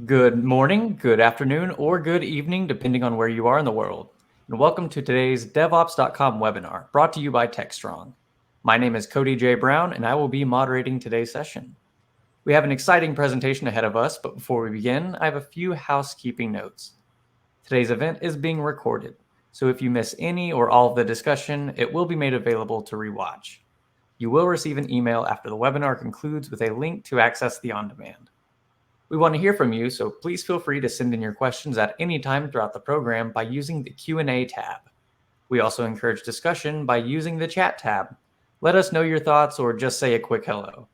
Good morning, good afternoon, or good evening, depending on where you are in the world. And welcome to today's DevOps.com webinar, brought to you by TechStrong. My name is Cody J. Brown, and I will be moderating today's session. We have an exciting presentation ahead of us, but before we begin, I have a few housekeeping notes. Today's event is being recorded, so if you miss any or all of the discussion, it will be made available to rewatch. You will receive an email after the webinar concludes with a link to access the on-demand. We want to hear from you, so please feel free to send in your questions at any time throughout the program by using the Q&A tab. We also encourage discussion by using the chat tab. Let us know your thoughts or just say a quick hello.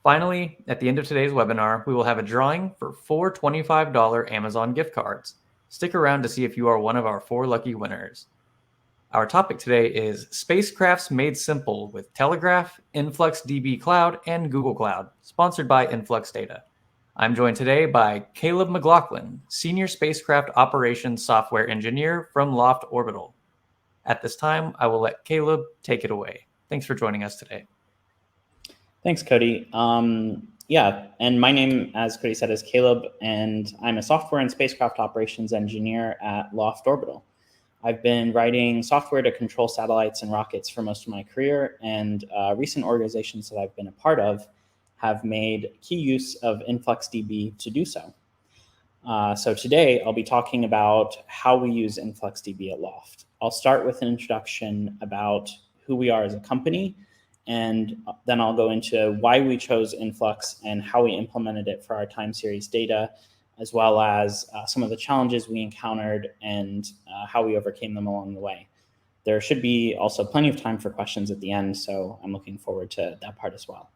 Finally, at the end of today's webinar, we will have a drawing for 4 $25 Amazon gift cards. Stick around to see if you are one of our 4 lucky winners. Our topic today is Spacecrafts Made Simple with Telegraf, InfluxDB Cloud, and Google Cloud, sponsored by Influx Data. I'm joined today by Caleb MacLachlan, Senior Spacecraft Operations Software Engineer from Loft Orbital. At this time, I will let Caleb take it away. Thanks for joining us today. Thanks, Cody. And my name, as Cody said, is Caleb, and I'm a software and spacecraft operations engineer at Loft Orbital. I've been writing software to control satellites and rockets for most of my career, and recent organizations that I've been a part of have made key use of InfluxDB to do so. So today I'll be talking about how we use InfluxDB at Loft. I'll start with an introduction about who we are as a company, and then I'll go into why we chose Influx and how we implemented it for our time series data, as well as some of the challenges we encountered and how we overcame them along the way. There should be also plenty of time for questions at the end, so I'm looking forward to that part as well.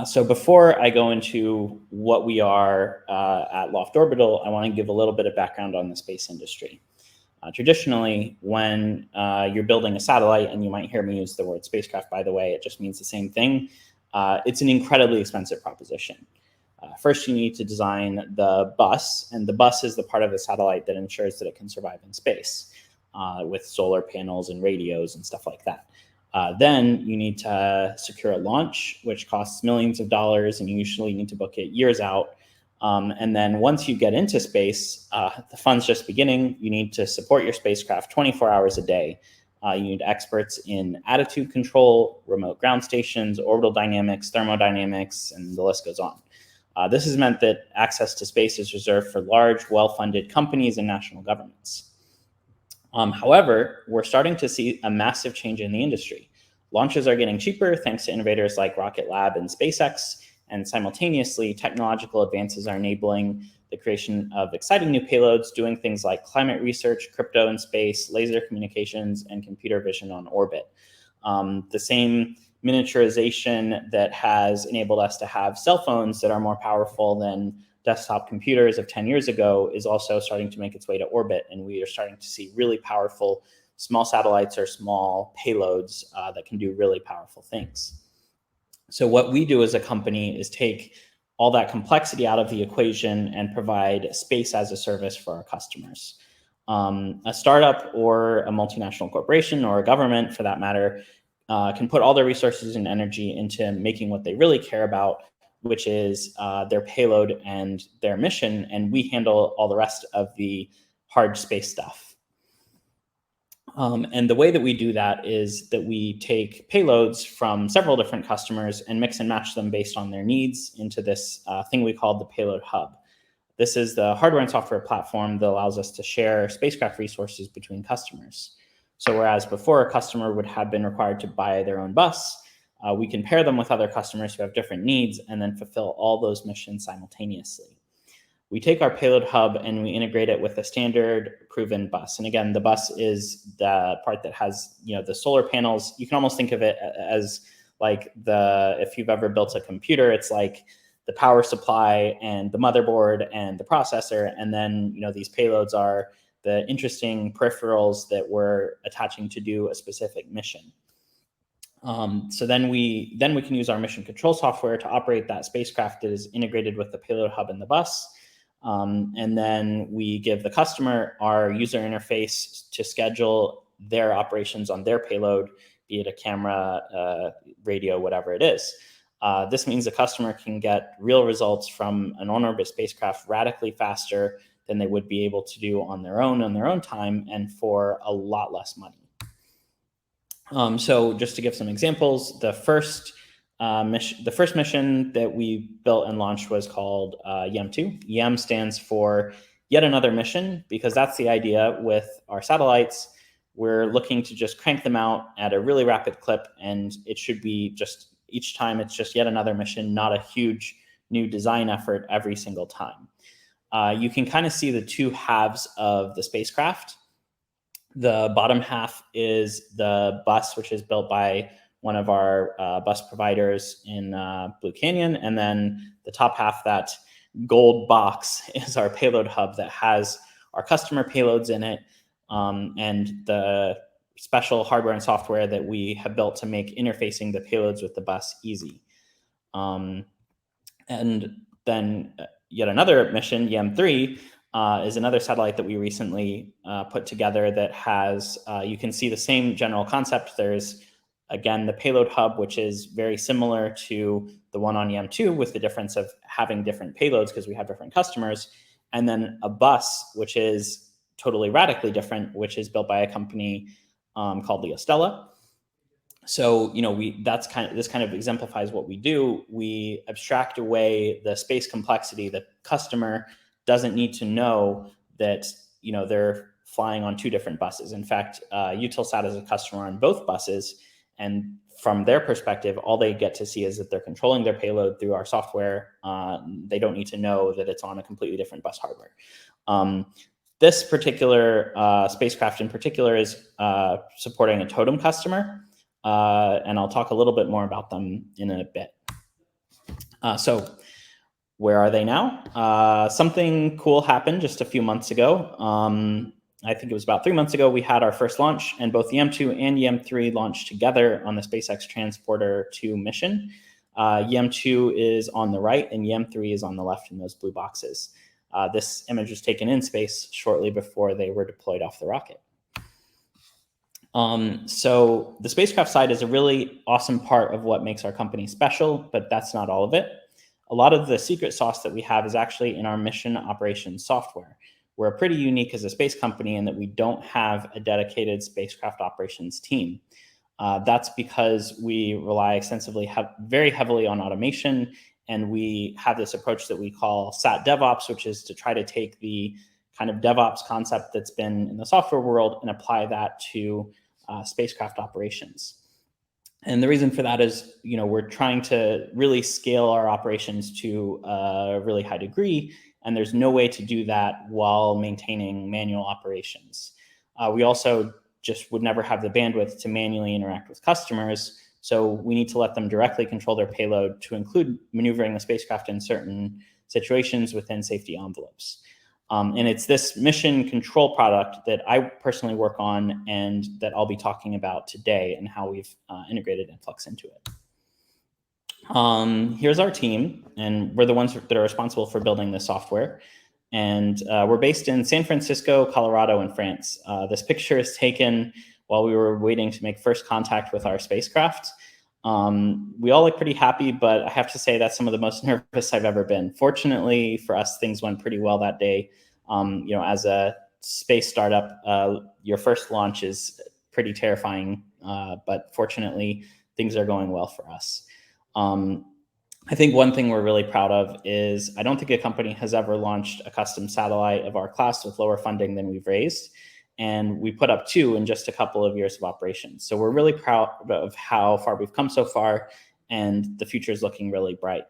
So before I go into what we are at Loft Orbital, I want to give a little bit of background on the space industry. Traditionally, when you're building a satellite, and you might hear me use the word spacecraft, by the way, it just means the same thing. It's an incredibly expensive proposition. First, you need to design the bus, and the bus is the part of the satellite that ensures that it can survive in space with solar panels and radios and stuff like that. Then you need to secure a launch, which costs millions of dollars, and you usually need to book it years out. And then once you get into space, the fun's just beginning. You need to support your spacecraft 24 hours a day. You need experts in attitude control, remote ground stations, orbital dynamics, thermodynamics, and the list goes on. This has meant that access to space is reserved for large, well-funded companies and national governments. However, we're starting to see a massive change in the industry. Launches are getting cheaper thanks to innovators like Rocket Lab and SpaceX, and simultaneously, technological advances are enabling the creation of exciting new payloads, doing things like climate research, crypto in space, laser communications, and computer vision on orbit. The same miniaturization that has enabled us to have cell phones that are more powerful than desktop computers of 10 years ago is also starting to make its way to orbit, and we are starting to see really powerful small satellites or small payloads that can do really powerful things. So what we do as a company is take all that complexity out of the equation and provide space as a service for our customers. A startup or a multinational corporation, or a government for that matter, can put all their resources and energy into making what they really care about, which is their payload and their mission, and we handle all the rest of the hard space stuff. And the way that we do that is that we take payloads from several different customers and mix and match them based on their needs into this thing we call the Payload Hub. This is the hardware and software platform that allows us to share spacecraft resources between customers. So whereas before a customer would have been required to buy their own bus, we can pair them with other customers who have different needs and then fulfill all those missions simultaneously. We take our payload hub and we integrate it with a standard proven bus. And again, the bus is the part that has, the solar panels. You can almost think of it as like if you've ever built a computer, it's like the power supply and the motherboard and the processor. And then, these payloads are the interesting peripherals that we're attaching to do a specific mission. So then we can use our mission control software to operate that spacecraft that is integrated with the payload hub and the bus. And then we give the customer our user interface to schedule their operations on their payload, be it a camera, radio, whatever it is. This means the customer can get real results from an on-orbit spacecraft radically faster than they would be able to do on their own time, and for a lot less money. So just to give some examples, the first mission that we built and launched was called YEM2. YEM stands for yet another mission, because that's the idea with our satellites. We're looking to just crank them out at a really rapid clip, and it should be just each time it's just yet another mission, not a huge new design effort every single time. You can kind of see the two halves of the spacecraft. The bottom half is the bus, which is built by one of our bus providers in Blue Canyon. And then the top half, that gold box, is our payload hub that has our customer payloads in it, and the special hardware and software that we have built to make interfacing the payloads with the bus easy. And then yet another mission, YEM3, is another satellite that we recently put together that has, you can see the same general concept. There's, again, the payload hub, which is very similar to the one on YEM2, with the difference of having different payloads because we have different customers. And then a bus, which is totally radically different, which is built by a company called Leostella. So, this kind of exemplifies what we do. We abstract away the space complexity. The customer doesn't need to know that, they're flying on two different buses. In fact, Eutelsat is a customer on both buses, and from their perspective, all they get to see is that they're controlling their payload through our software. They don't need to know that it's on a completely different bus hardware. This particular spacecraft in particular is supporting a Totem customer. And I'll talk a little bit more about them in a bit. So where are they now? Something cool happened just a few months ago. I think it was about 3 months ago, we had our first launch, and both YEM2 and YEM3 launched together on the SpaceX Transporter 2 mission. YEM2 is on the right and YEM3 is on the left in those blue boxes. This image was taken in space shortly before they were deployed off the rocket. So the spacecraft side is a really awesome part of what makes our company special, but that's not all of it. A lot of the secret sauce that we have is actually in our mission operations software. We're pretty unique as a space company in that we don't have a dedicated spacecraft operations team. That's because we rely extensively, very heavily on automation, and we have this approach that we call Sat DevOps, which is to try to take the kind of DevOps concept that's been in the software world and apply that to spacecraft operations. And the reason for that is, we're trying to really scale our operations to a really high degree, and there's no way to do that while maintaining manual operations. We also just would never have the bandwidth to manually interact with customers, so we need to let them directly control their payload, to include maneuvering the spacecraft in certain situations within safety envelopes. And it's this mission control product that I personally work on and that I'll be talking about today, and how we've integrated Influx into it. Here's our team, and we're the ones that are responsible for building this software. And we're based in San Francisco, Colorado, and France. This picture is taken while we were waiting to make first contact with our spacecraft. We all look pretty happy, but I have to say that's some of the most nervous I've ever been. Fortunately for us, things went pretty well that day. As a space startup, your first launch is pretty terrifying, but fortunately, things are going well for us. I think one thing we're really proud of is I don't think a company has ever launched a custom satellite of our class with lower funding than we've raised. And we put up 2 in just a couple of years of operations. So we're really proud of how far we've come so far, and the future is looking really bright.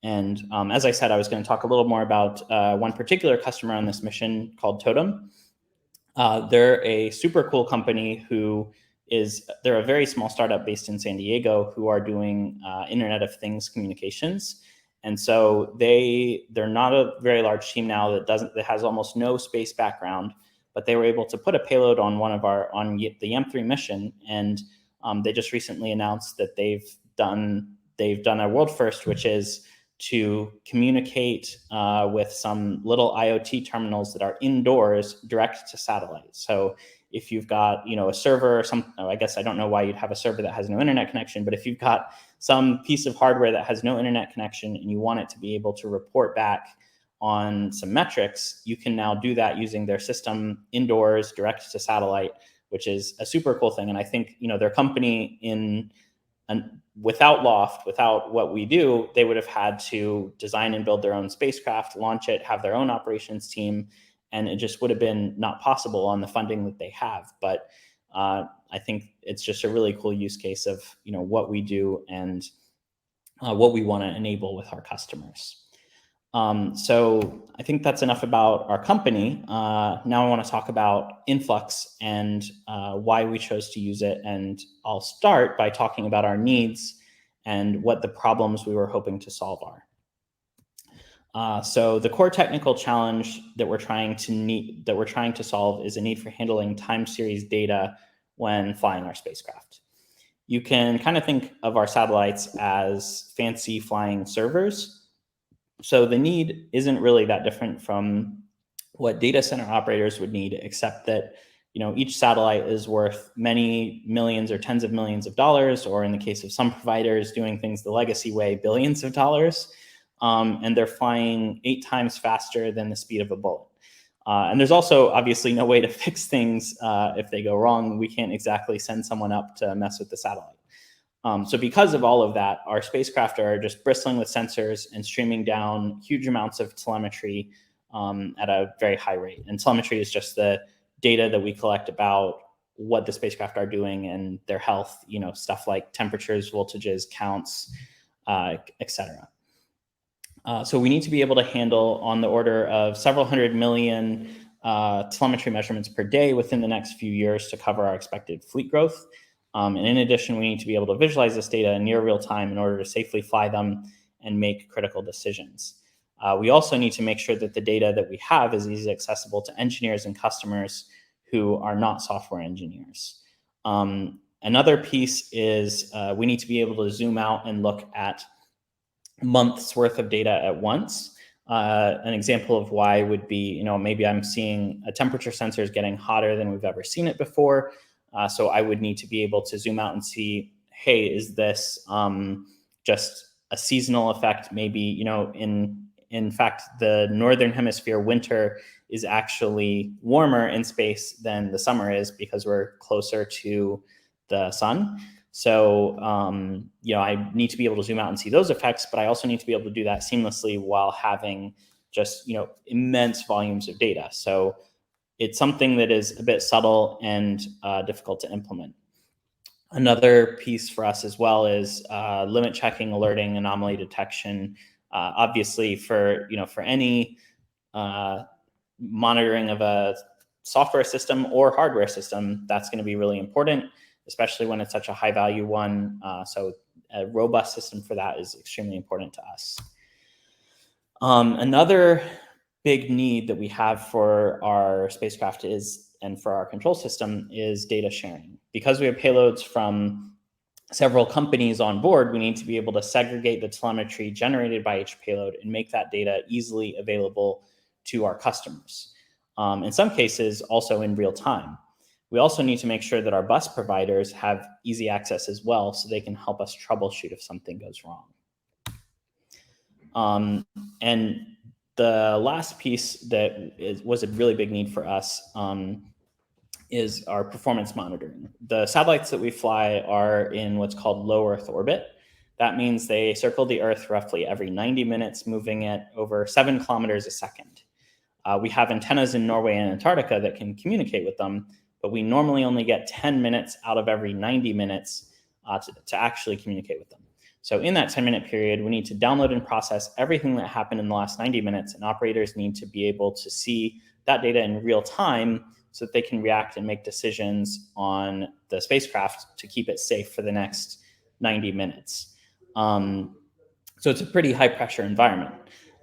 And as I said, I was going to talk a little more about one particular customer on this mission called Totem. They're a super cool company they're a very small startup based in San Diego who are doing Internet of Things communications. And so they're not a very large team now that has almost no space background, but they were able to put a payload on the YEM3 mission, and they just recently announced that they've done a world first, which is to communicate with some little IoT terminals that are indoors direct to satellites. So if you've got a server or I guess I don't know why you'd have a server that has no internet connection, but if you've got some piece of hardware that has no internet connection and you want it to be able to report back on some metrics, you can now do that using their system indoors, direct to satellite, which is a super cool thing. And I think, their company without Loft, without what we do, they would have had to design and build their own spacecraft, launch it, have their own operations team, and it just would have been not possible on the funding that they have. But I think it's just a really cool use case of what we do and what we want to enable with our customers. So I think that's enough about our company. Now I want to talk about Influx and why we chose to use it. And I'll start by talking about our needs and what the problems we were hoping to solve are. So the core technical challenge that we're trying to solve is a need for handling time series data when flying our spacecraft. You can kind of think of our satellites as fancy flying servers. So the need isn't really that different from what data center operators would need, except that each satellite is worth many millions or tens of millions of dollars, or in the case of some providers doing things the legacy way, billions of dollars. And they're flying 8 times faster than the speed of a bullet. And there's also obviously no way to fix things if they go wrong. We can't exactly send someone up to mess with the satellite. So because of all of that, our spacecraft are just bristling with sensors and streaming down huge amounts of telemetry at a very high rate. And telemetry is just the data that we collect about what the spacecraft are doing and their health, stuff like temperatures, voltages, counts, etc. So we need to be able to handle on the order of several hundred million telemetry measurements per day within the next few years to cover our expected fleet growth. And in addition, we need to be able to visualize this data in near real time in order to safely fly them and make critical decisions. We also need to make sure that the data that we have is easily accessible to engineers and customers who are not software engineers. Another piece is we need to be able to zoom out and look at months worth of data at once. An example of why would be, maybe I'm seeing a temperature sensor is getting hotter than we've ever seen it before. So I would need to be able to zoom out and see, hey, is this just a seasonal effect? Maybe, in fact, the northern hemisphere winter is actually warmer in space than the summer is because we're closer to the sun. So, I need to be able to zoom out and see those effects, but I also need to be able to do that seamlessly while having just, immense volumes of data. So it's something that is a bit subtle and difficult to implement. Another piece for us as well is limit checking, alerting, anomaly detection. Obviously, for any monitoring of a software system or hardware system, that's going to be really important, especially when it's such a high value one. So a robust system for that is extremely important to us. Another big need that we have for our spacecraft and for our control system is data sharing. Because we have payloads from several companies on board, we need to be able to segregate the telemetry generated by each payload and make that data easily available to our customers. In some cases, also in real time. We also need to make sure that our bus providers have easy access as well, so they can help us troubleshoot if something goes wrong. And the last piece that was a really big need for us is our performance monitoring. The satellites that we fly are in what's called low Earth orbit. That means they circle the Earth roughly every 90 minutes, moving at over 7 kilometers a second. We have antennas in Norway and Antarctica that can communicate with them, but we normally only get 10 minutes out of every 90 minutes to actually communicate with them. So in that 10-minute period, we need to download and process everything that happened in the last 90 minutes, and operators need to be able to see that data in real time so that they can react and make decisions on the spacecraft to keep it safe for the next 90 minutes. So it's a pretty high pressure environment.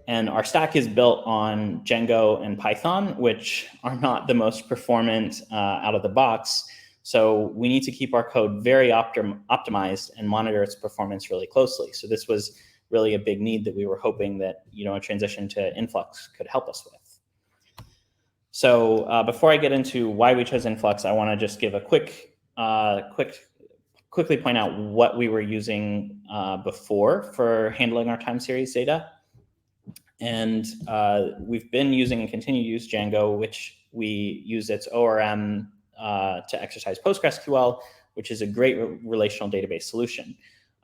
And our stack is built on Django and Python, which are not the most performant out of the box. So we need to keep our code very optimized and monitor its performance really closely. So this was really a big need that we were hoping that a transition to Influx could help us with. So before I get into why we chose Influx, I want to just give a quick quickly point out what we were using before for handling our time series data. And we've been using and continue to use Django, which we use its ORM to exercise PostgreSQL, which is a great relational database solution.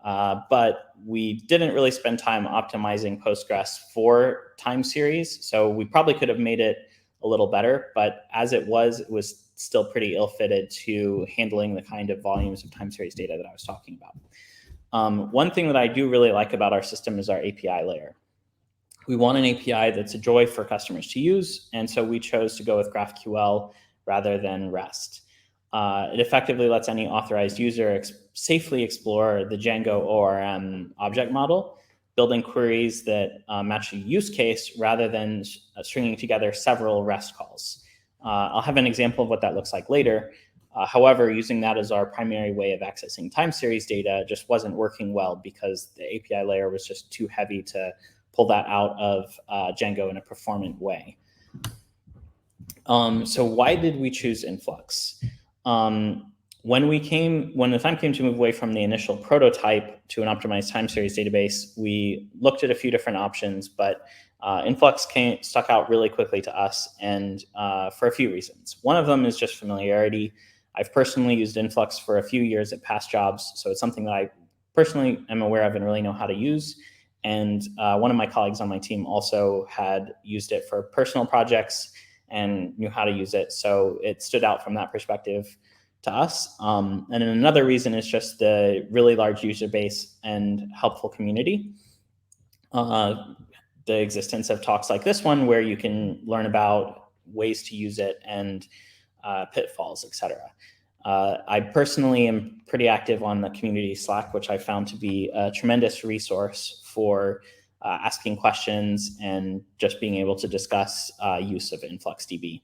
But we didn't really spend time optimizing Postgres for time series, so we probably could have made it a little better, but as it was still pretty ill-fitted to handling the kind of volumes of time series data that I was talking about. One thing that I do really like about our system is our API layer. We want an API that's a joy for customers to use, and so we chose to go with GraphQL rather than REST. It effectively lets any authorized user safely explore the Django ORM object model, building queries that match a use case rather than stringing together several REST calls. I'll have an example of what that looks like later. However, using that as our primary way of accessing time series data just wasn't working well because the API layer was just too heavy to pull that out of Django in a performant way. So why did we choose Influx? When the time came to move away from the initial prototype to an optimized time series database, we looked at a few different options, but Influx stuck out really quickly to us, and for a few reasons. One of them is just familiarity. I've personally used Influx for a few years at past jobs, so it's something that I personally am aware of and really know how to use. And one of my colleagues on my team also had used it for personal projects and knew how to use it, so it stood out from that perspective to us. And then another reason is just the really large user base and helpful community. The existence of talks like this one where you can learn about ways to use it and pitfalls, etc. I personally am pretty active on the community Slack, which I found to be a tremendous resource for asking questions and just being able to discuss use of InfluxDB.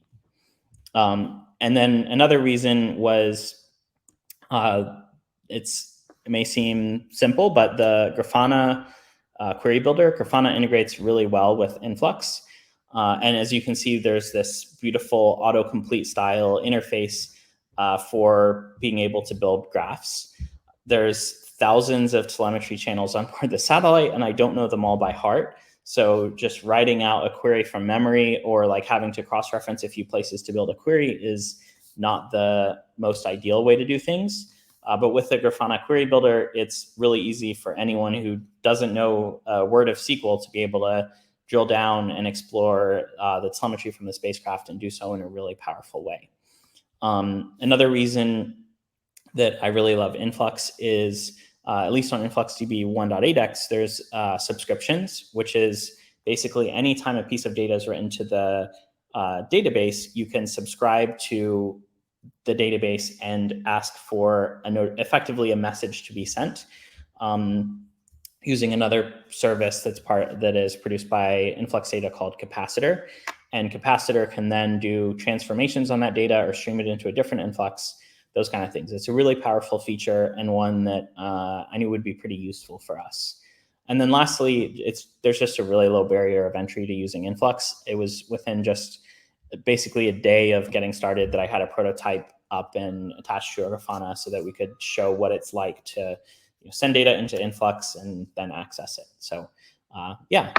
And then another reason was it may seem simple, but the Grafana query builder, Grafana integrates really well with Influx. And as you can see, there's this beautiful autocomplete style interface for being able to build graphs. There's thousands of telemetry channels on board the satellite, and I don't know them all by heart. So just writing out a query from memory or like having to cross-reference a few places to build a query is not the most ideal way to do things. But with the Grafana query builder, it's really easy for anyone who doesn't know a word of SQL to be able to drill down and explore the telemetry from the spacecraft and do so in a really powerful way. Another reason that I really love Influx is, at least on InfluxDB 1.8x, there's subscriptions, which is basically anytime a piece of data is written to the database, you can subscribe to the database and ask for effectively a message to be sent using another service that is produced by Influx Data called Capacitor. And Capacitor can then do transformations on that data or stream it into a different Influx, those kind of things. It's a really powerful feature and one that I knew would be pretty useful for us. And then lastly, there's just a really low barrier of entry to using Influx. It was within just basically a day of getting started that I had a prototype up and attached to a Grafana so that we could show what it's like to send data into Influx and then access it. So yeah.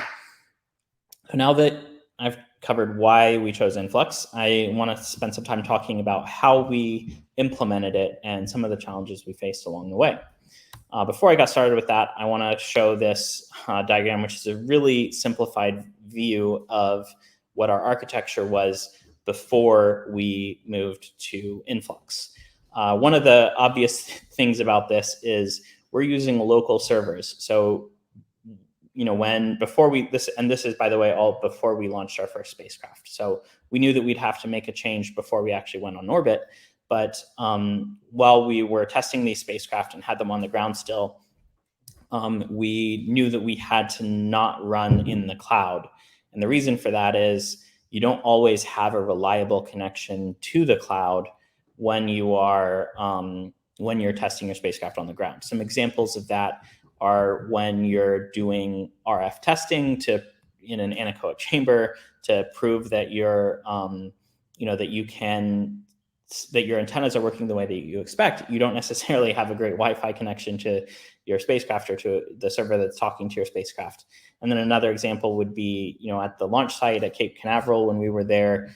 So now that I've covered why we chose Influx, I want to spend some time talking about how we implemented it and some of the challenges we faced along the way. Before I got started with that, I want to show this diagram, which is a really simplified view of what our architecture was before we moved to Influx. One of the obvious things about this is we're using local servers. So this is, by the way, all before we launched our first spacecraft. So we knew that we'd have to make a change before we actually went on orbit. But while we were testing these spacecraft and had them on the ground still, we knew that we had to not run in the cloud. And the reason for that is you don't always have a reliable connection to the cloud when you're testing your spacecraft on the ground. Some examples of that are when you're doing RF testing in an anechoic chamber to prove that that you can that your antennas are working the way that you expect, you don't necessarily have a great Wi-Fi connection to your spacecraft or to the server that's talking to your spacecraft. And then another example would be, at the launch site at Cape Canaveral when we were there,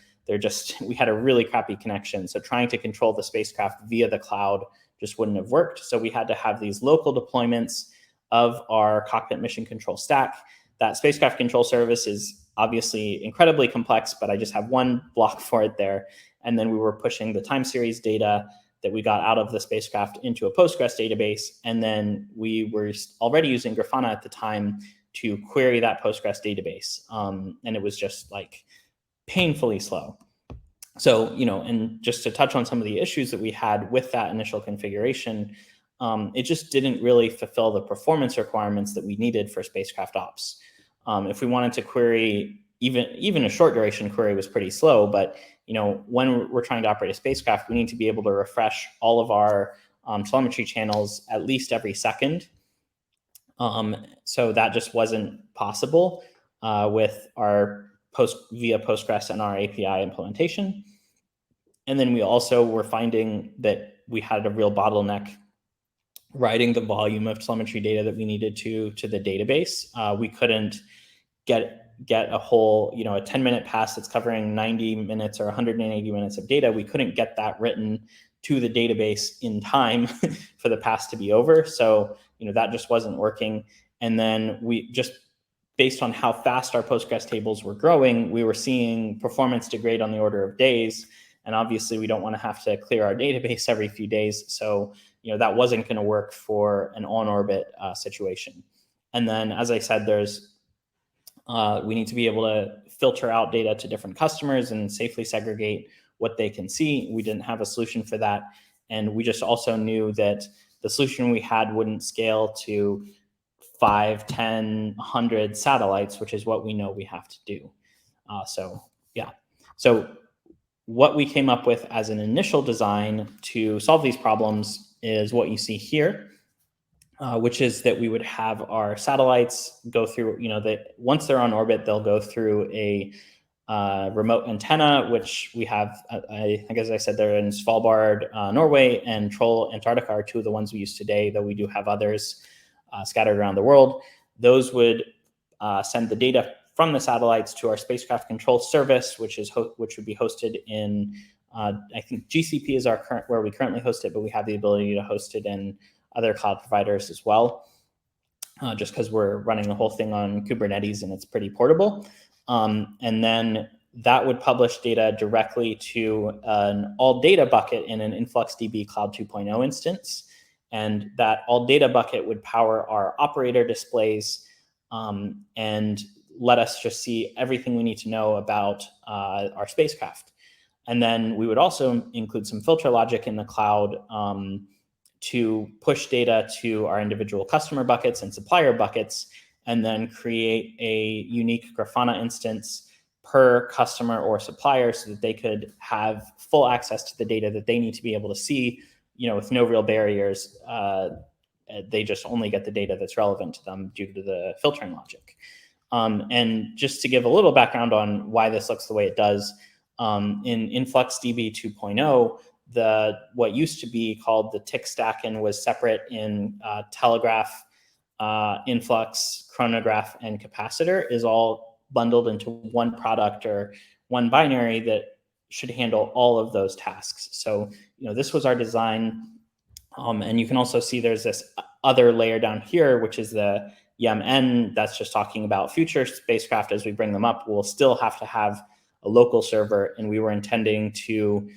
we had a really crappy connection. So trying to control the spacecraft via the cloud just wouldn't have worked. So we had to have these local deployments of our cockpit mission control stack. That spacecraft control service is obviously incredibly complex, but I just have one block for it there. And then we were pushing the Timeseries data that we got out of the spacecraft into a Postgres database. And then we were already using Grafana at the time to query that Postgres database. And it was just like painfully slow. So, and just to touch on some of the issues that we had with that initial configuration, it just didn't really fulfill the performance requirements that we needed for spacecraft ops. If we wanted to query, even a short duration query was pretty slow, but when we're trying to operate a spacecraft, we need to be able to refresh all of our telemetry channels at least every second. So that just wasn't possible with our via Postgres and our API implementation. And then we also were finding that we had a real bottleneck writing the volume of telemetry data that we needed to the database. We couldn't get a whole, a 10-minute pass that's covering 90 minutes or 180 minutes of data. We couldn't get that written to the database in time for the pass to be over. So, that just wasn't working. And then we just, based on how fast our Postgres tables were growing, we were seeing performance degrade on the order of days. And obviously we don't want to have to clear our database every few days. So, that wasn't going to work for an on-orbit situation. And then, as I said, we need to be able to filter out data to different customers and safely segregate what they can see. We didn't have a solution for that. And we just also knew that the solution we had wouldn't scale to 5, 10, 100 satellites, which is what we know we have to do. So what we came up with as an initial design to solve these problems is what you see here, which is that we would have our satellites go through, once they're on orbit, they'll go through a remote antenna, which we have, I think, as I said, they're in Svalbard, Norway, and Troll, Antarctica are two of the ones we use today, though we do have others scattered around the world. Those would send the data from the satellites to our spacecraft control service, which would be hosted in, I think GCP is where we currently host it, but we have the ability to host it in other cloud providers as well, just because we're running the whole thing on Kubernetes and it's pretty portable. And then that would publish data directly to an all data bucket in an InfluxDB Cloud 2.0 instance. And that all data bucket would power our operator displays and let us just see everything we need to know about our spacecraft. And then we would also include some filter logic in the cloud to push data to our individual customer buckets and supplier buckets, and then create a unique Grafana instance per customer or supplier so that they could have full access to the data that they need to be able to see, with no real barriers. They just only get the data that's relevant to them due to the filtering logic. And just to give a little background on why this looks the way it does, in InfluxDB 2.0, what used to be called the tick stack and was separate in Telegraf, Influx, chronograph, and capacitor is all bundled into one product or one binary that should handle all of those tasks. So, this was our design. And you can also see there's this other layer down here, which is the YEM-N. That's just talking about future spacecraft. As we bring them up, we'll still have to have a local server. And we were intending to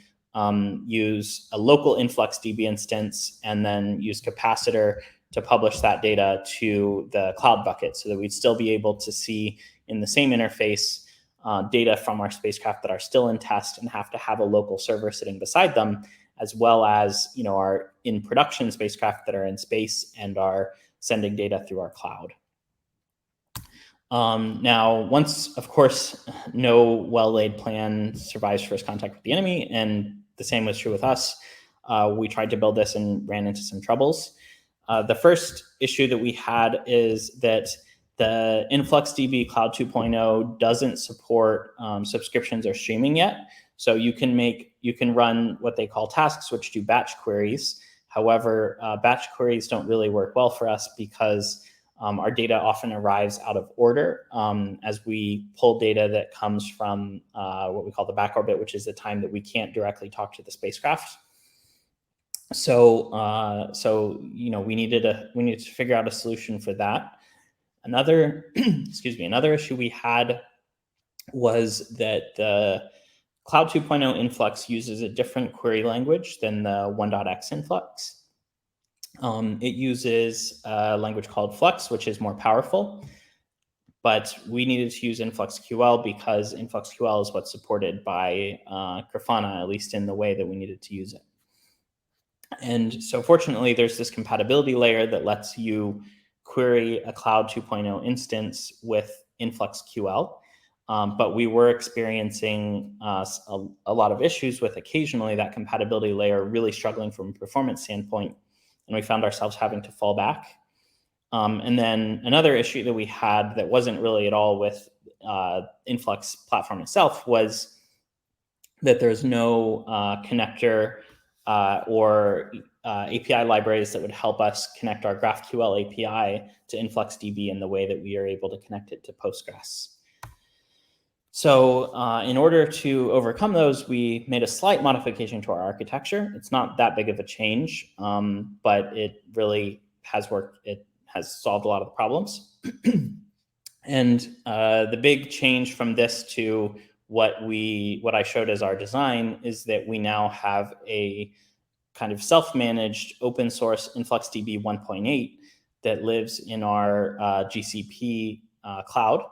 use a local InfluxDB instance and then use capacitor to publish that data to the cloud bucket so that we'd still be able to see in the same interface data from our spacecraft that are still in test and have to have a local server sitting beside them, as well as our in production spacecraft that are in space and are sending data through our cloud. Now, once, of course, no well-laid plan survives first contact with the enemy, and the same was true with us. We tried to build this and ran into some troubles. The first issue that we had is that the InfluxDB Cloud 2.0 doesn't support subscriptions or streaming yet. So you can run what they call tasks, which do batch queries. However, batch queries don't really work well for us because our data often arrives out of order as we pull data that comes from what we call the back orbit, which is the time that we can't directly talk to the spacecraft. So, we needed to figure out a solution for that. Another, another issue we had was that the Cloud 2.0 Influx uses a different query language than the 1.x Influx. It uses a language called Flux, which is more powerful, but we needed to use InfluxQL because InfluxQL is what's supported by Grafana, at least in the way that we needed to use it. And so fortunately, there's this compatibility layer that lets you query a Cloud 2.0 instance with InfluxQL. But we were experiencing a lot of issues with occasionally that compatibility layer really struggling from a performance standpoint, and we found ourselves having to fall back. And then another issue that we had that wasn't really at all with Influx platform itself was that there's no connector or API libraries that would help us connect our GraphQL API to InfluxDB in the way that we are able to connect it to Postgres. So in order to overcome those, we made a slight modification to our architecture. It's not that big of a change, but it really has worked. It has solved a lot of the problems. And the big change from this to what I showed as our design is that we now have a kind of self-managed open source InfluxDB 1.8 that lives in our GCP cloud,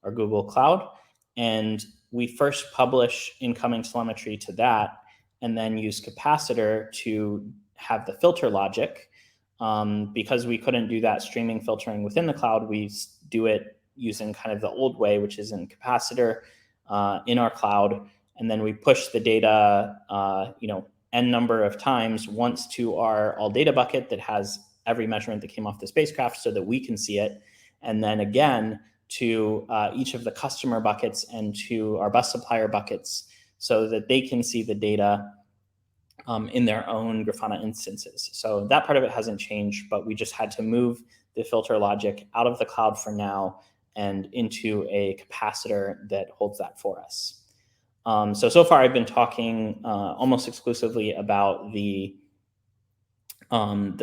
or Google Cloud. And we first publish incoming telemetry to that and then use Capacitor to have the filter logic. Because we couldn't do that streaming filtering within the cloud, we do it using kind of the old way, which is in Capacitor in our cloud. And then we push the data, n number of times once to our all data bucket that has every measurement that came off the spacecraft so that we can see it. And then again, to each of the customer buckets and to our bus supplier buckets so that they can see the data in their own Grafana instances. So that part of it hasn't changed, but we just had to move the filter logic out of the cloud for now and into a capacitor that holds that for us. So far I've been talking almost exclusively about the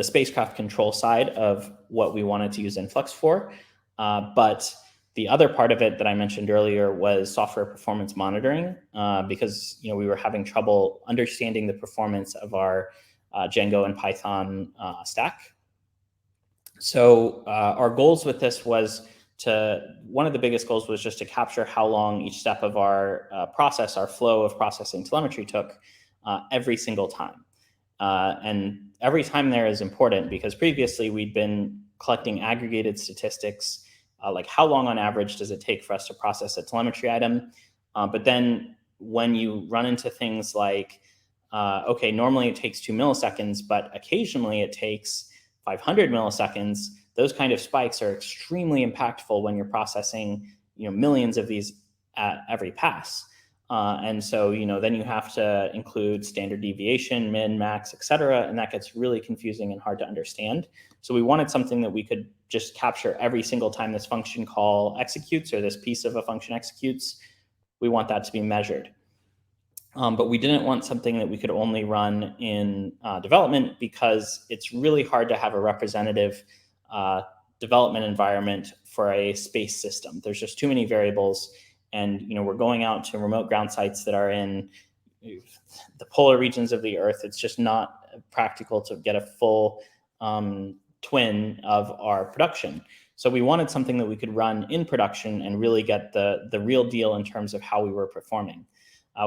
spacecraft control side of what we wanted to use Influx for, but the other part of it that I mentioned earlier was software performance monitoring, because we were having trouble understanding the performance of our Django and Python stack. So our goals with this was one of the biggest goals was just to capture how long each step of our process, our flow of processing telemetry took every single time. And every time there is important because previously we'd been collecting aggregated statistics like how long on average does it take for us to process a telemetry item? But then when you run into things like, okay, normally it takes 2 milliseconds, but occasionally it takes 500 milliseconds, those kind of spikes are extremely impactful when you're processing millions of these at every pass. And so then you have to include standard deviation, min, max, et cetera, and that gets really confusing and hard to understand. So we wanted something that we could just capture every single time this function call executes or this piece of a function executes. We want that to be measured. But we didn't want something that we could only run in development because it's really hard to have a representative development environment for a space system. There's just too many variables. And we're going out to remote ground sites that are in the polar regions of the Earth. It's just not practical to get a full twin of our production. So we wanted something that we could run in production and really get the real deal in terms of how we were performing.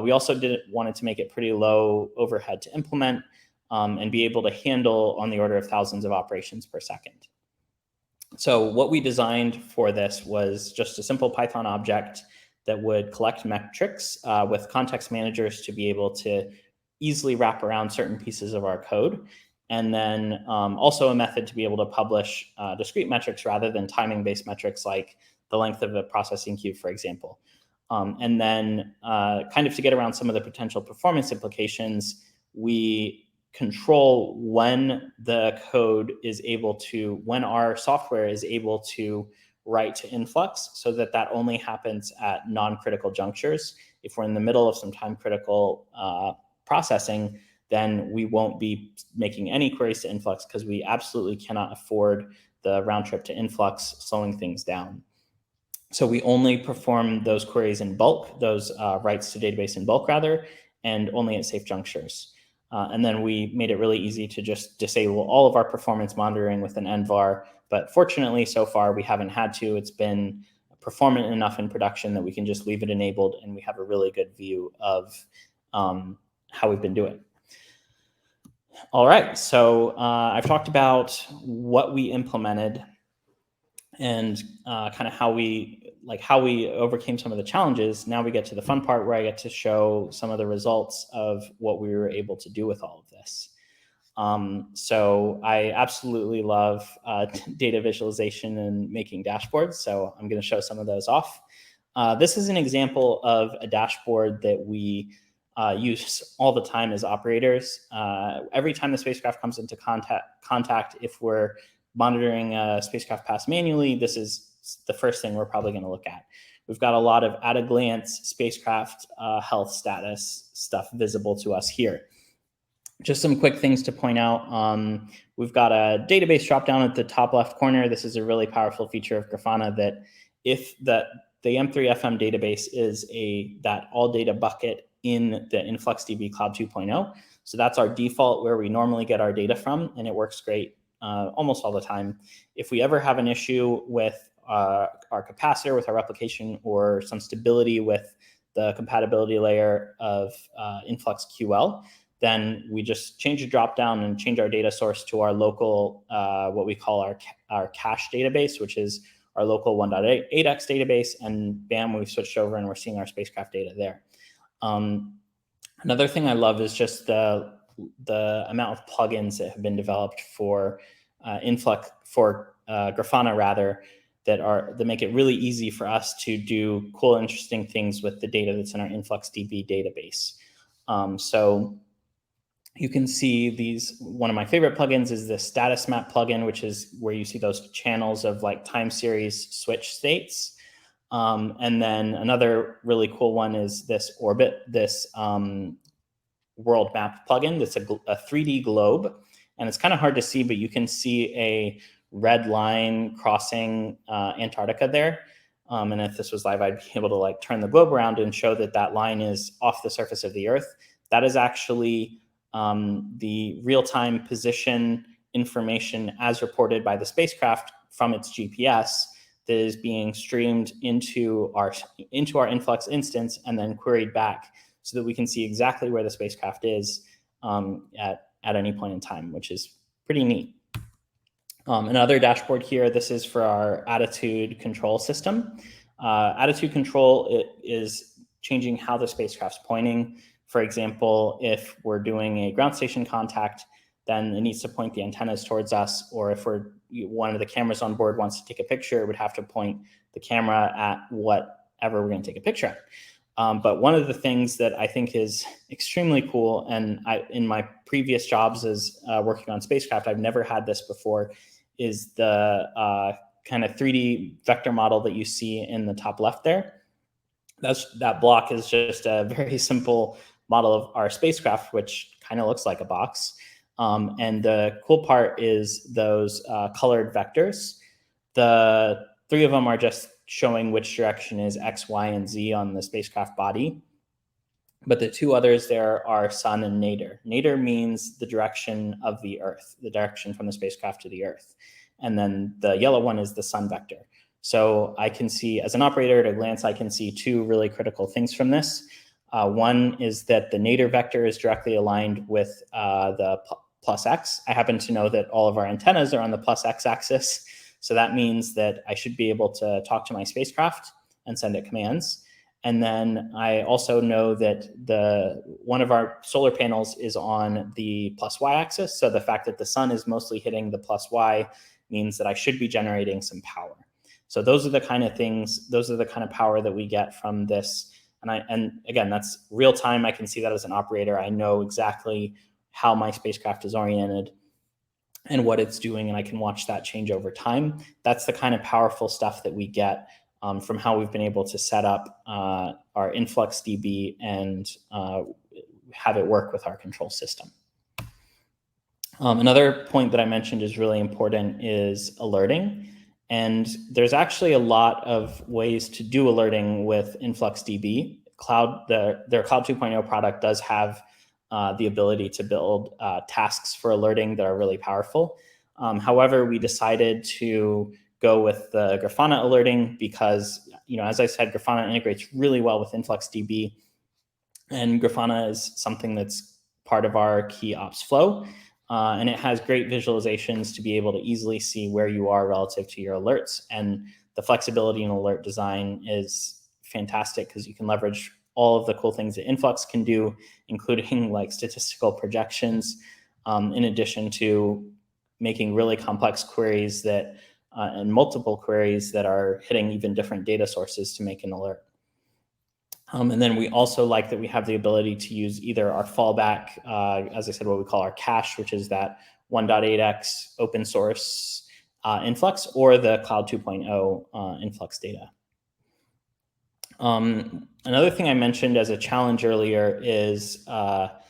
We also wanted to make it pretty low overhead to implement and be able to handle on the order of thousands of operations per second. So what we designed for this was just a simple Python object that would collect metrics with context managers to be able to easily wrap around certain pieces of our code. And then also a method to be able to publish discrete metrics rather than timing-based metrics like the length of a processing queue, for example. And then kind of to get around some of the potential performance implications, we control when the code is able to, when our software is able to write to influx, so that that only happens at non-critical junctures. If we're in the middle of some time-critical processing, then we won't be making any queries to influx because we absolutely cannot afford the round trip to influx slowing things down. So we only perform those queries in bulk, those writes to database in bulk rather, and only at safe junctures. And then we made it really easy to just disable all of our performance monitoring with an NVAR. But fortunately, so far, we haven't had to. It's been performant enough in production that we can just leave it enabled, and we have a really good view of how we've been doing. All right, so I've talked about what we implemented and kind of how we overcame some of the challenges. Now we get to the fun part where I get to show some of the results of what we were able to do with all of this. So I absolutely love data visualization and making dashboards. So I'm going to show some of those off. This is an example of a dashboard that we use all the time as operators. Every time the spacecraft comes into contact, if we're monitoring a spacecraft pass manually, this is the first thing we're probably going to look at. We've got a lot of at-a-glance spacecraft health status stuff visible to us here. Just some quick things to point out. We've got a database dropdown at the top left corner. This is a really powerful feature of Grafana that if the M3FM database is that all data bucket in the InfluxDB Cloud 2.0. So that's our default where we normally get our data from, and it works great almost all the time. If we ever have an issue with our capacitor, with our replication, or some stability with the compatibility layer of InfluxQL, then we just change the dropdown and change our data source to our local, what we call our cache database, which is our local 1.8x database, and bam, we've switched over and we're seeing our spacecraft data there. Another thing I love is just the amount of plugins that have been developed for Grafana rather, that make it really easy for us to do cool, interesting things with the data that's in our InfluxDB database. So you can see one of my favorite plugins is the status map plugin, which is where you see those channels of like time series switch states. And then another really cool one is this world map plugin. That's a 3D globe, and it's kind of hard to see, but you can see a red line crossing Antarctica there. And if this was live, I'd be able to like turn the globe around and show that that line is off the surface of the Earth. That is actually the real-time position information as reported by the spacecraft from its GPS that is being streamed into our Influx instance and then queried back so that we can see exactly where the spacecraft is at any point in time, which is pretty neat. Another dashboard here, this is for our attitude control system. Attitude control is changing how the spacecraft's pointing. For example, if we're doing a ground station contact, then it needs to point the antennas towards us, or if one of the cameras on board wants to take a picture, it would have to point the camera at whatever we're going to take a picture at. But one of the things that I think is extremely cool, and in my previous jobs as working on spacecraft, I've never had this before, is the kind of 3D vector model that you see in the top left there. That block is just a very simple model of our spacecraft, which kind of looks like a box. And the cool part is those colored vectors. The 3 of them are just showing which direction is X, Y, and Z on the spacecraft body. But the 2 others there are sun and nadir. Nadir means the direction of the Earth, the direction from the spacecraft to the Earth. And then the yellow one is the sun vector. So I can see, as an operator at a glance, I can see 2 really critical things from this. One is that the nadir vector is directly aligned with the plus X. I happen to know that all of our antennas are on the plus X axis. So that means that I should be able to talk to my spacecraft and send it commands. And then I also know that one of our solar panels is on the plus Y axis. So the fact that the sun is mostly hitting the plus Y means that I should be generating some power. So those are the kind of things, those are the kind of power that we get from this. And again, that's real time. I can see that as an operator. I know exactly how my spacecraft is oriented and what it's doing, and I can watch that change over time. That's the kind of powerful stuff that we get from how we've been able to set up our InfluxDB and have it work with our control system. Another point that I mentioned is really important is alerting. And there's actually a lot of ways to do alerting with InfluxDB. Their Cloud 2.0 product does have the ability to build tasks for alerting that are really powerful. However, we decided to go with the Grafana alerting because, as I said, Grafana integrates really well with InfluxDB, and Grafana is something that's part of our key ops flow. And it has great visualizations to be able to easily see where you are relative to your alerts. And the flexibility in alert design is fantastic because you can leverage all of the cool things that Influx can do, including like statistical projections, in addition to making really complex queries that and multiple queries that are hitting even different data sources to make an alert. And then we also like that we have the ability to use either our fallback, as I said, what we call our cache, which is that 1.8x open source Influx, or the Cloud 2.0 Influx data. Another thing I mentioned as a challenge earlier is that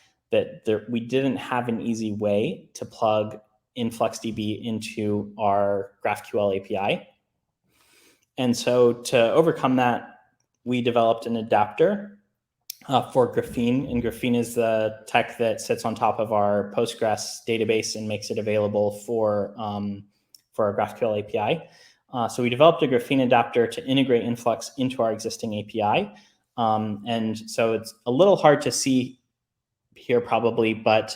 we didn't have an easy way to plug InfluxDB into our GraphQL API. And so to overcome that, we developed an adapter for Graphene, and Graphene is the tech that sits on top of our Postgres database and makes it available for our GraphQL API. So we developed a Graphene adapter to integrate Influx into our existing API. And so it's a little hard to see here probably, but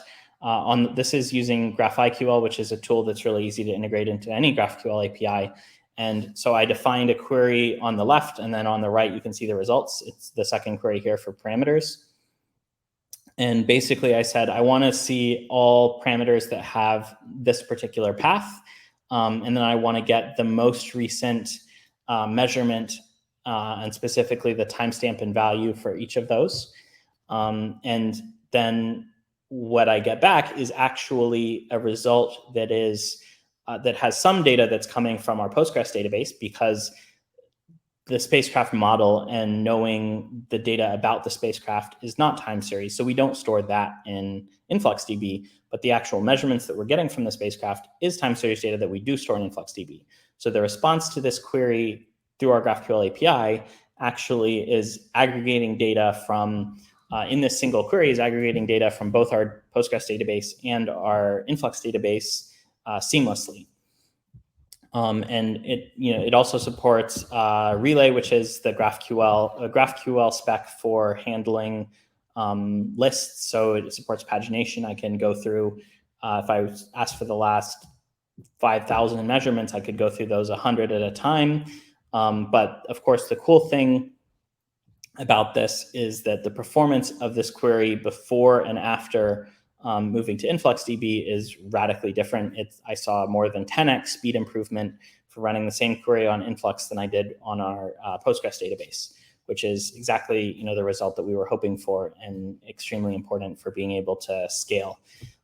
this is using GraphIQL, which is a tool that's really easy to integrate into any GraphQL API. And so I defined a query on the left, and then on the right, you can see the results. It's the second query here for parameters. And basically I said, I want to see all parameters that have this particular path. And then I want to get the most recent measurement and specifically the timestamp and value for each of those. And then what I get back is actually a result that is that has some data that's coming from our Postgres database, because the spacecraft model and knowing the data about the spacecraft is not time series. So we don't store that in InfluxDB, but the actual measurements that we're getting from the spacecraft is time series data that we do store in InfluxDB. So the response to this query through our GraphQL API actually is aggregating data from, in this single query, is aggregating data from both our Postgres database and our Influx database seamlessly. And it also supports Relay, which is the GraphQL spec for handling lists. So it supports pagination. I can go through, if I asked for the last 5,000 measurements, I could go through those 100 at a time. But of course, the cool thing about this is that the performance of this query before and after moving to InfluxDB is radically different. I saw more than 10x speed improvement for running the same query on Influx than I did on our Postgres database, which is exactly the result that we were hoping for and extremely important for being able to scale.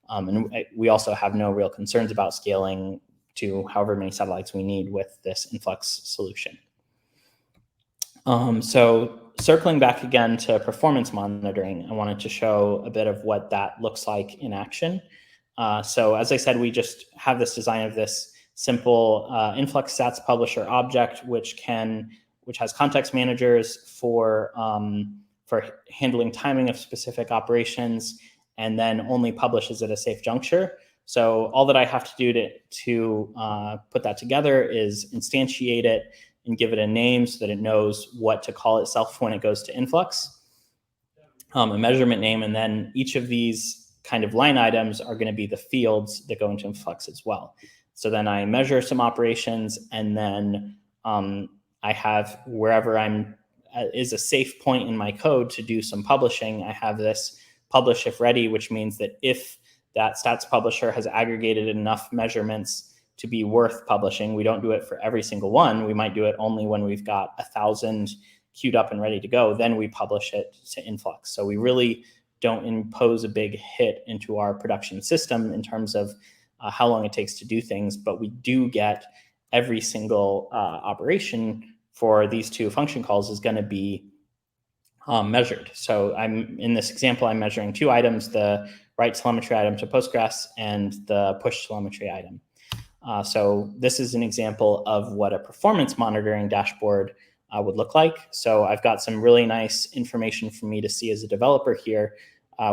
And we also have no real concerns about scaling to however many satellites we need with this Influx solution. So circling back again to performance monitoring, I wanted to show a bit of what that looks like in action. So as I said, we just have this design of this simple Influx Stats Publisher object, which has context managers for handling timing of specific operations, and then only publishes at a safe juncture. So all that I have to do to put that together is instantiate it and give it a name so that it knows what to call itself when it goes to Influx, a measurement name, and then each of these kind of line items are going to be the fields that go into Influx as well. So then I measure some operations, and then I have wherever is a safe point in my code to do some publishing. I have this publish if ready, which means that if that stats publisher has aggregated enough measurements to be worth publishing. We don't do it for every single one. We might do it only when we've got 1,000 queued up and ready to go. Then we publish it to Influx. So we really don't impose a big hit into our production system in terms of how long it takes to do things, but we do get every single operation for these two function calls is going to be measured. So in this example, I'm measuring two items, the write telemetry item to Postgres and the push telemetry item. So this is an example of what a performance monitoring dashboard would look like. So I've got some really nice information for me to see as a developer here,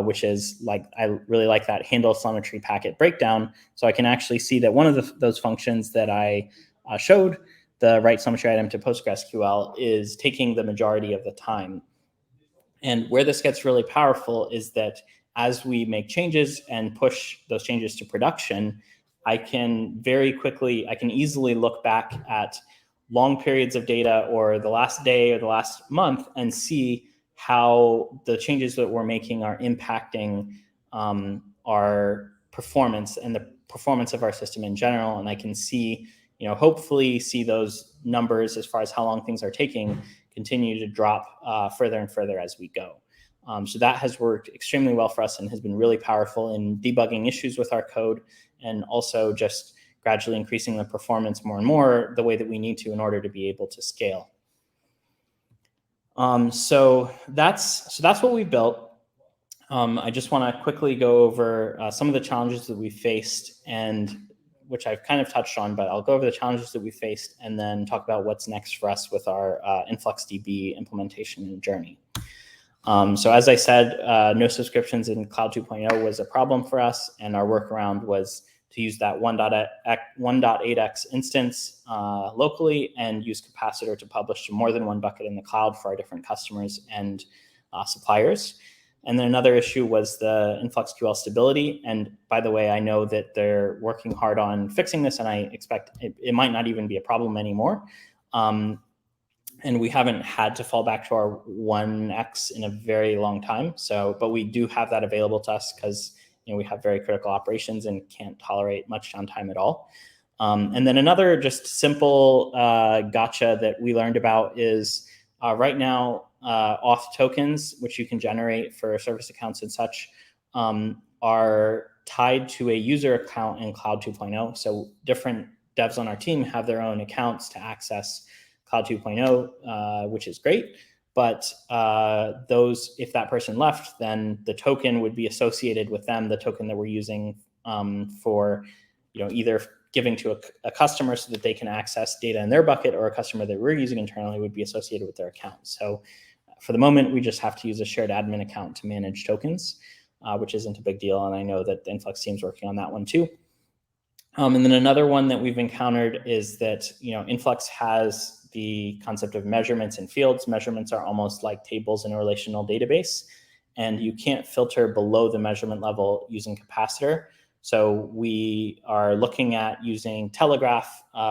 which is I really like that handle telemetry packet breakdown. So I can actually see that one of those functions that I showed, the write telemetry item to PostgreSQL, is taking the majority of the time. And where this gets really powerful is that as we make changes and push those changes to production, I can easily look back at long periods of data or the last day or the last month and see how the changes that we're making are impacting our performance and the performance of our system in general. And I can see, hopefully see those numbers as far as how long things are taking continue to drop further and further as we go. So that has worked extremely well for us and has been really powerful in debugging issues with our code, and also just gradually increasing the performance more and more the way that we need to in order to be able to scale. So that's what we built. I just want to quickly go over some of the challenges that we faced, and which I've kind of touched on, but I'll go over the challenges that we faced and then talk about what's next for us with our InfluxDB implementation and journey. So as I said, no subscriptions in Cloud 2.0 was a problem for us, and our workaround was to use that 1.8x instance locally and use Capacitor to publish to more than one bucket in the cloud for our different customers and suppliers. And then another issue was the InfluxQL stability. And by the way, I know that they're working hard on fixing this, and I expect it might not even be a problem anymore. And we haven't had to fall back to our 1x in a very long time. But we do have that available to us because we have very critical operations and can't tolerate much downtime at all. And then another just simple gotcha that we learned about is right now, auth tokens, which you can generate for service accounts and such, are tied to a user account in Cloud 2.0. So different devs on our team have their own accounts to access Cloud 2.0, which is great. But if that person left, then the token would be associated with them, the token that we're using for either giving to a customer so that they can access data in their bucket, or a customer that we're using internally would be associated with their account. So for the moment, we just have to use a shared admin account to manage tokens, which isn't a big deal. And I know that the Influx team's working on that one too. And then another one that we've encountered is that, Influx has the concept of measurements and fields. Measurements are almost like tables in a relational database, and you can't filter below the measurement level using Capacitor. So we are looking at using Telegraf,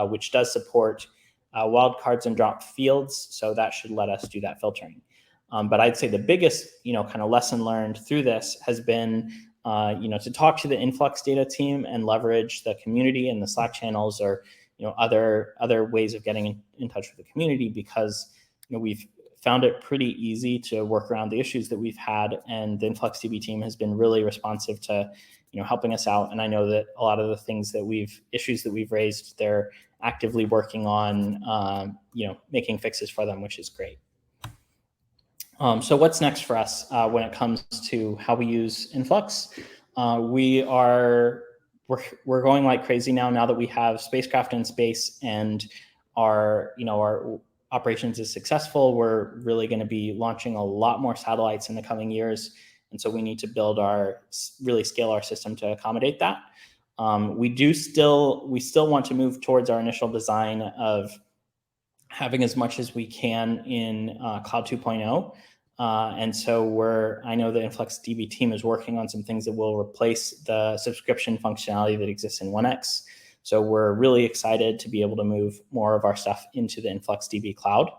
which does support wildcards and drop fields. So that should let us do that filtering. But I'd say the biggest, kind of lesson learned through this has been, to talk to the Influx data team and leverage the community and the Slack channels, or other ways of getting in touch with the community, because we've found it pretty easy to work around the issues that we've had, and the InfluxDB team has been really responsive to helping us out. And I know that a lot of the issues that we've raised, they're actively working on making fixes for them, which is great. So what's next for us when it comes to how we use Influx? We're going like crazy now that we have spacecraft in space and our operations is successful. We're really going to be launching a lot more satellites in the coming years. And so we need to really scale our system to accommodate that. We still want to move towards our initial design of having as much as we can in Cloud 2.0. And so I know the InfluxDB team is working on some things that will replace the subscription functionality that exists in 1x. So we're really excited to be able to move more of our stuff into the InfluxDB cloud.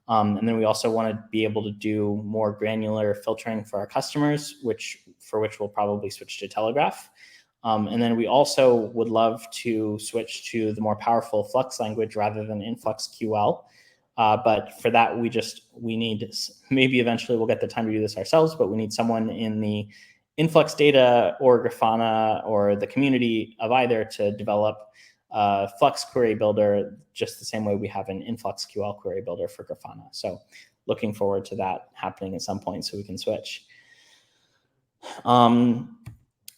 And then we also want to be able to do more granular filtering for our customers, for which we'll probably switch to Telegraf. And then we also would love to switch to the more powerful Flux language rather than InfluxQL. But for that, we need, maybe eventually we'll get the time to do this ourselves, but we need someone in the Influx data or Grafana or the community of either to develop Flux query builder, just the same way we have an InfluxQL query builder for Grafana. So looking forward to that happening at some point so we can switch.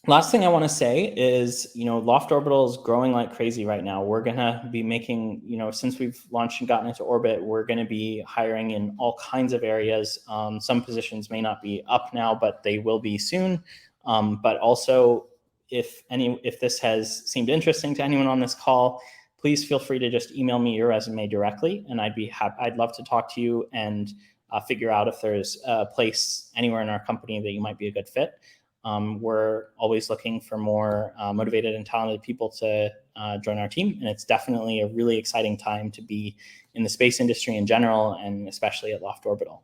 Last thing I want to say is, Loft Orbital is growing like crazy right now. We're going to be making, since we've launched and gotten into orbit, we're going to be hiring in all kinds of areas. Some positions may not be up now, but they will be soon. But also, if this has seemed interesting to anyone on this call, please feel free to just email me your resume directly, and I'd love to talk to you and figure out if there's a place anywhere in our company that you might be a good fit. We're always looking for more motivated and talented people to join our team. And it's definitely a really exciting time to be in the space industry in general, and especially at Loft Orbital.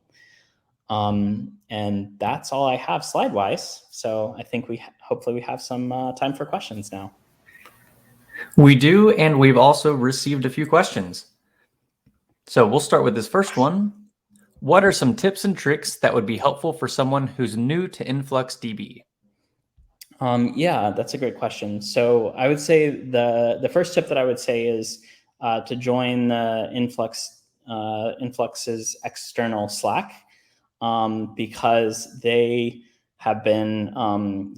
And that's all I have slide-wise. So I think hopefully we have some time for questions now. We do, and we've also received a few questions. So we'll start with this first one. What are some tips and tricks that would be helpful for someone who's new to InfluxDB? Yeah, that's a great question. So I would say the first tip that I would say is to join the Influx's external Slack, because they have been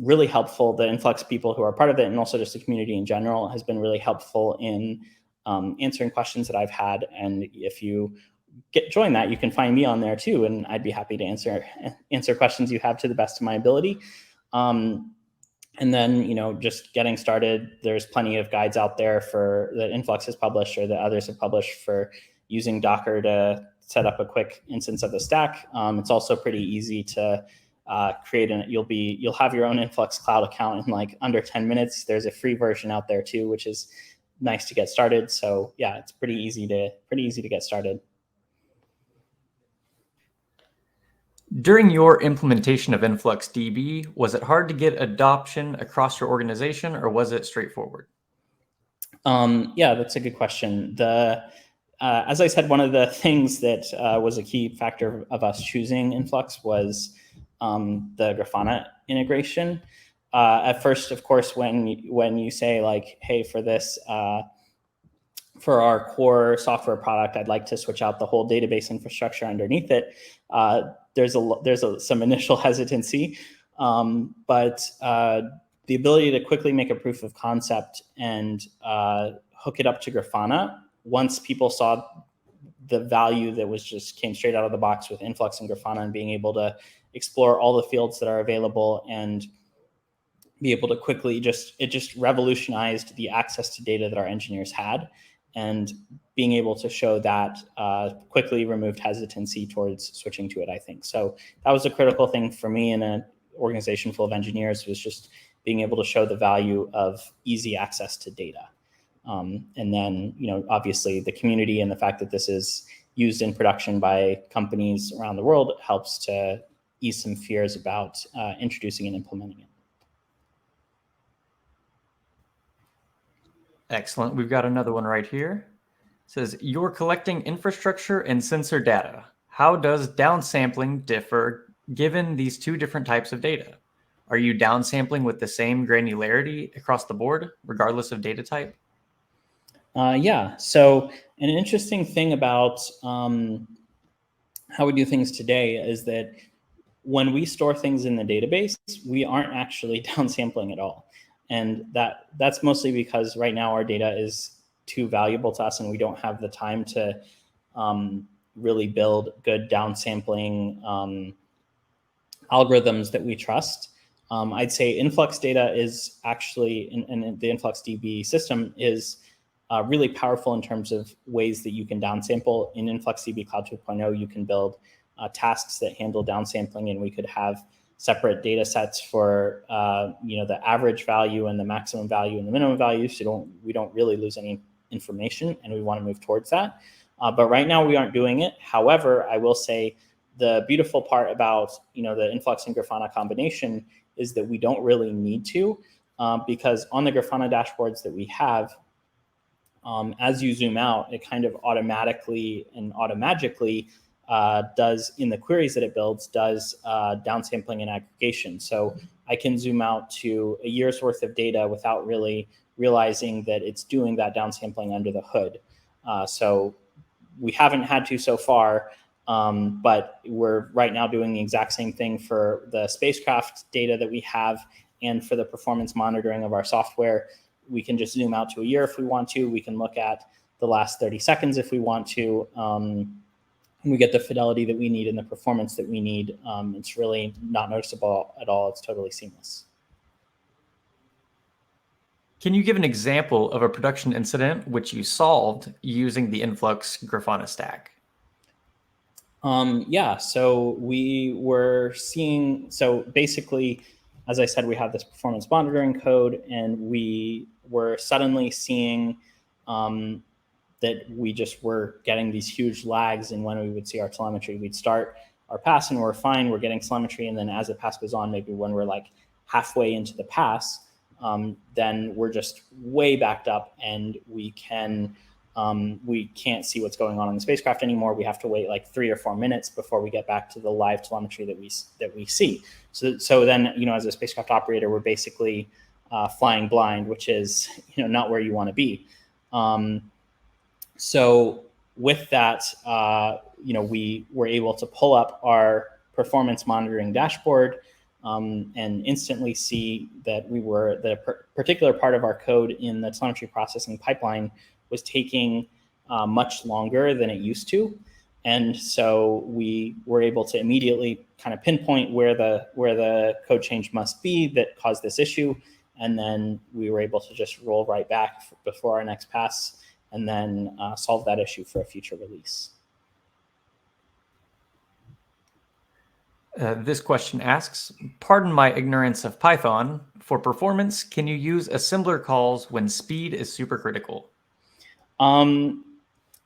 really helpful. The Influx people who are part of it, and also just the community in general, has been really helpful in answering questions that I've had. And if you join that, you can find me on there too, and I'd be happy to answer questions you have to the best of my ability. And then, just getting started, there's plenty of guides out there that Influx has published or that others have published for using Docker to set up a quick instance of the stack. It's also pretty easy to create you'll have your own Influx Cloud account in like under 10 minutes. There's a free version out there too, which is nice to get started. So yeah, it's pretty easy to get started. During your implementation of InfluxDB, was it hard to get adoption across your organization, or was it straightforward? Yeah, that's a good question. As I said, one of the things that was a key factor of us choosing Influx was the Grafana integration. At first, of course, when you say like, hey, for this, for our core software product, I'd like to switch out the whole database infrastructure underneath it. There's some initial hesitancy, but the ability to quickly make a proof of concept and hook it up to Grafana, once people saw the value that came straight out of the box with Influx and Grafana, and being able to explore all the fields that are available and be able to quickly it just revolutionized the access to data that our engineers had. And being able to show that quickly removed hesitancy towards switching to it, I think. So that was a critical thing for me in an organization full of engineers, was just being able to show the value of easy access to data. And then, obviously the community and the fact that this is used in production by companies around the world helps to ease some fears about introducing and implementing it. Excellent. We've got another one right here. It says, you're collecting infrastructure and sensor data. How does downsampling differ given these two different types of data? Are you downsampling with the same granularity across the board, regardless of data type? Yeah. So an interesting thing about how we do things today is that when we store things in the database, we aren't actually downsampling at all. And that's mostly because right now our data is too valuable to us, and we don't have the time to really build good downsampling algorithms that we trust. I'd say Influx data is actually, and the InfluxDB system is really powerful in terms of ways that you can downsample. In InfluxDB Cloud 2.0, you can build tasks that handle downsampling, and we could have separate data sets for the average value and the maximum value and the minimum value, so we don't really lose any information, and we want to move towards that. But right now we aren't doing it. However, I will say the beautiful part about the Influx and Grafana combination is that we don't really need to. because on the Grafana dashboards that we have, as you zoom out, it kind of automatically and automagically does, in the queries that it builds, does downsampling and aggregation. So I can zoom out to a year's worth of data without really realizing that it's doing that downsampling under the hood. So we haven't had to so far, but we're right now doing the exact same thing for the spacecraft data that we have and for the performance monitoring of our software. We can just zoom out to a year if we want to. We can look at the last 30 seconds if we want to. We get the fidelity that we need and the performance that we need. It's really not noticeable at all. It's totally seamless. Can you give an example of a production incident which you solved using the Influx Grafana stack? Yeah, so we were seeing, so basically, as I said, we have this performance monitoring code, and we were suddenly seeing that we just were getting these huge lags in when we would see our telemetry. We'd start our pass and we're fine, we're getting telemetry, and then as the pass goes on, maybe when we're like halfway into the pass, then we're just way backed up and we can't see what's going on in the spacecraft anymore. We have to wait like 3 or 4 minutes before we get back to the live telemetry that we see. So then, you know, as a spacecraft operator, we're basically flying blind, which is, you know, not where you want to be. So with that, you know, we were able to pull up our performance monitoring dashboard and instantly see that the particular part of our code in the telemetry processing pipeline was taking much longer than it used to. And so we were able to immediately kind of pinpoint where the code change must be that caused this issue. And then we were able to just roll right back before our next pass and then solve that issue for a future release. This question asks, pardon my ignorance of Python. For performance, can you use assembler calls when speed is supercritical?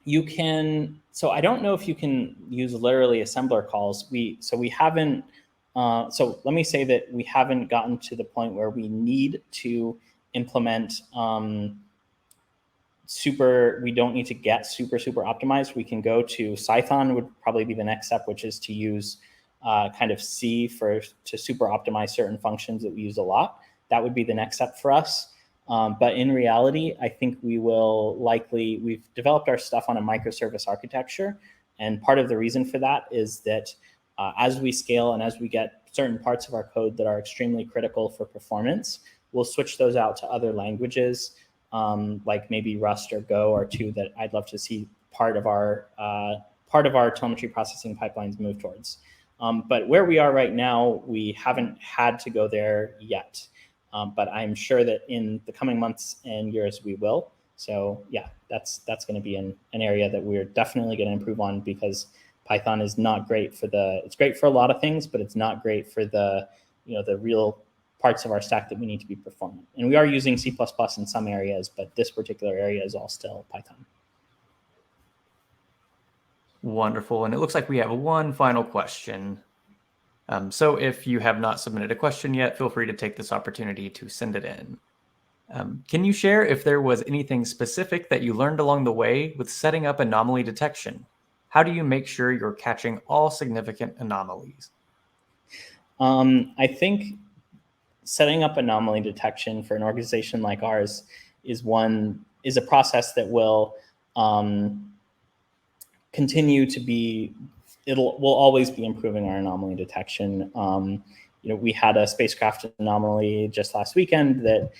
You can, so I don't know if you can use literally assembler calls. We haven't, so let me say that we haven't gotten to the point where we need to implement we don't need to get super optimized. We can go to Cython would probably be the next step, which is to use kind of C to super optimize certain functions that we use a lot. That would be the next step for us. But in reality, I think we've developed our stuff on a microservice architecture. And part of the reason for that is that as we scale and as we get certain parts of our code that are extremely critical for performance, we'll switch those out to other languages, like maybe Rust or Go are two that I'd love to see part of our telemetry processing pipelines move towards. But where we are right now, we haven't had to go there yet. But I'm sure that in the coming months and years we will. So yeah, that's going to be an area that we're definitely going to improve on, because Python is not great it's great for a lot of things, but it's not great for the real parts of our stack that we need to be performant. And we are using C++ in some areas, but this particular area is all still Python. Wonderful. And it looks like we have one final question. So if you have not submitted a question yet, feel free to take this opportunity to send it in. Can you share if there was anything specific that you learned along the way with setting up anomaly detection? How do you make sure you're catching all significant anomalies? I think setting up anomaly detection for an organization like ours is a process that will continue to be. We'll always be improving our anomaly detection. We had a spacecraft anomaly just last weekend that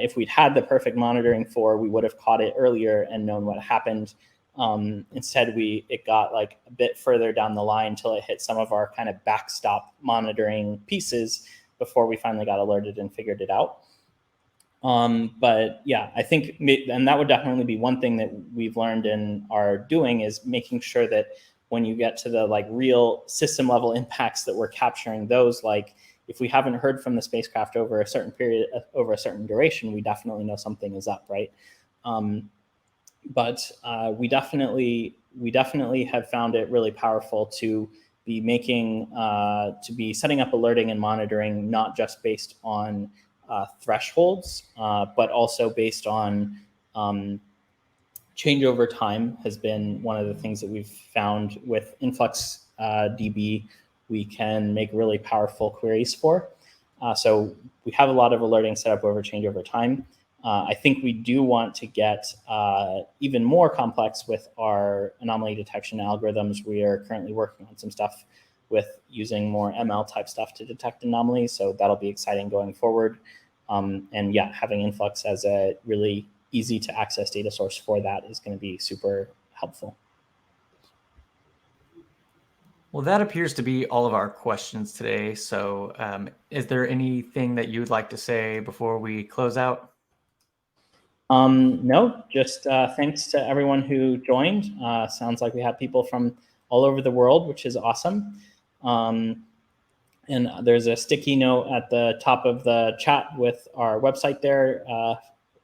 if we'd had the perfect monitoring for, we would have caught it earlier and known what happened. Instead, it got like a bit further down the line until it hit some of our kind of backstop monitoring pieces before we finally got alerted and figured it out. But yeah, I think, and that would definitely be one thing that we've learned and are doing, is making sure that when you get to the real system level impacts that we're capturing those, if we haven't heard from the spacecraft over a certain period, over a certain duration, we definitely know something is up, right? But we definitely have found it really powerful to be setting up alerting and monitoring, not just based on thresholds, but also based on change over time has been one of the things that we've found with InfluxDB. We can make really powerful queries for. So we have a lot of alerting set up over change over time. I think we do want to get even more complex with our anomaly detection algorithms. We are currently working on some stuff with using more ML type stuff to detect anomalies. So that'll be exciting going forward. And yeah, having Influx as a really easy to access data source for that is going to be super helpful. Well, that appears to be all of our questions today. So is there anything that you'd like to say before we close out? No, just thanks to everyone who joined. Sounds like we had people from all over the world, which is awesome. And there's a sticky note at the top of the chat with our website there.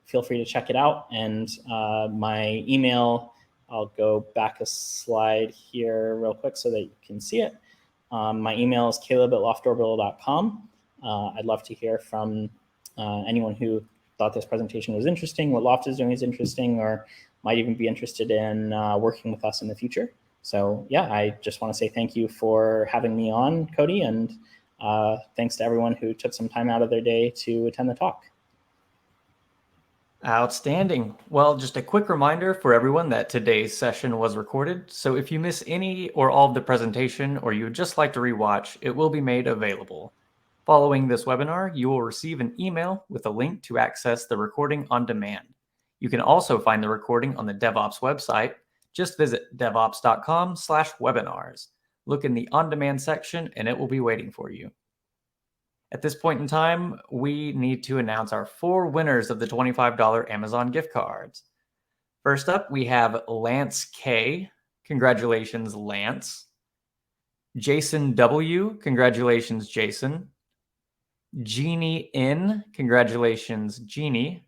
Feel free to check it out. And my email, I'll go back a slide here real quick so that you can see it. My email is caleb@loftorbital.com. I'd love to hear from anyone who thought this presentation was interesting, what Loft is doing is interesting, or might even be interested in working with us in the future. So yeah, I just want to say thank you for having me on, Cody, and thanks to everyone who took some time out of their day to attend the talk. Outstanding. Well, just a quick reminder for everyone that today's session was recorded. So if you miss any or all of the presentation, or you would just like to rewatch, it will be made available. Following this webinar, you will receive an email with a link to access the recording on demand. You can also find the recording on the DevOps website. Just visit devops.com/webinars. Look in the on-demand section and it will be waiting for you. At this point in time, we need to announce our 4 winners of the $25 Amazon gift cards. First up, we have Lance K. Congratulations, Lance. Jason W. Congratulations, Jason. Jeannie N. Congratulations, Jeannie.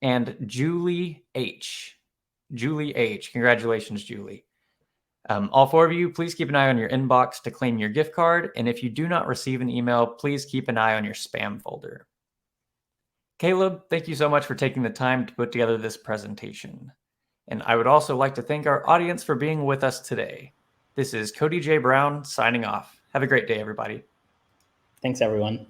And Julie H. Julie H. Congratulations, Julie. All 4 of you, please keep an eye on your inbox to claim your gift card. And if you do not receive an email, please keep an eye on your spam folder. Caleb, thank you so much for taking the time to put together this presentation. And I would also like to thank our audience for being with us today. This is Cody J. Brown signing off. Have a great day, everybody. Thanks, everyone.